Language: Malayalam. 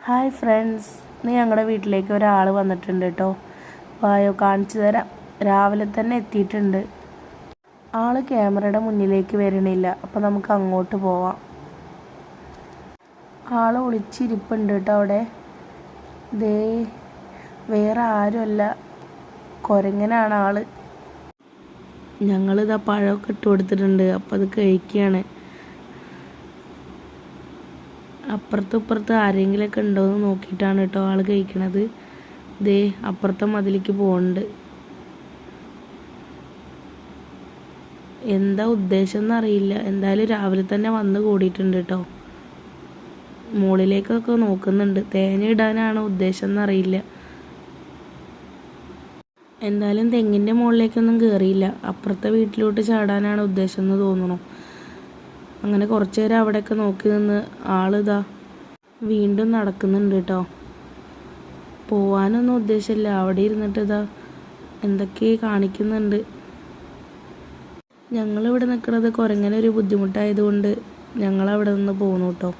ഹായ് ഫ്രണ്ട്സ്, ഇന്ന് ഞങ്ങളുടെ വീട്ടിലേക്ക് ഒരാൾ വന്നിട്ടുണ്ട് കേട്ടോ. വായോ കാണിച്ചു തരാം. രാവിലെ തന്നെ എത്തിയിട്ടുണ്ട്. ആൾ ക്യാമറയുടെ മുന്നിലേക്ക് വരണില്ല, അപ്പോൾ നമുക്ക് അങ്ങോട്ട് പോവാം. ആൾ ഒളിച്ചിരിപ്പുണ്ട് കേട്ടോ അവിടെ. ദേ വേറെ ആരുമല്ല, കുരങ്ങനാണ് ആള്. ഞങ്ങളിതാ പഴമൊക്കെ ഇട്ട് കൊടുത്തിട്ടുണ്ട്, അപ്പം അത് കഴിക്കുകയാണ്. അപ്പുറത്തും ഇപ്പുറത്ത് ആരെങ്കിലുമൊക്കെ ഉണ്ടോയെന്ന് നോക്കിയിട്ടാണ് കേട്ടോ ആൾ കഴിക്കണത്. ദേ അപ്പുറത്തെ മതിലേക്ക് പോകുന്നുണ്ട്. എന്താ ഉദ്ദേശം എന്നറിയില്ല. എന്തായാലും രാവിലെ തന്നെ വന്ന് കൂടിയിട്ടുണ്ട് കേട്ടോ. മുകളിലേക്കൊക്കെ നോക്കുന്നുണ്ട്. തേങ്ങ ഇടാനാണ് ഉദ്ദേശം എന്നറിയില്ല. എന്തായാലും തെങ്ങിൻ്റെ മുകളിലേക്കൊന്നും കയറിയില്ല. അപ്പുറത്തെ വീട്ടിലോട്ട് ചാടാനാണ് ഉദ്ദേശം എന്ന് തോന്നുന്നു. അങ്ങനെ കുറച്ച് നേരം അവിടെയൊക്കെ നോക്കി നിന്ന് ആളിതാ വീണ്ടും നടക്കുന്നുണ്ട് കേട്ടോ. പോവാനൊന്നും ഉദ്ദേശമില്ല, അവിടെ ഇരുന്നിട്ട് ഇതാ എന്തൊക്കെ കാണിക്കുന്നുണ്ട്. ഞങ്ങളിവിടെ നിൽക്കുന്നത് കുരങ്ങനൊരു ബുദ്ധിമുട്ടായതുകൊണ്ട് ഞങ്ങളവിടെ നിന്ന് പോകുന്നു കേട്ടോ.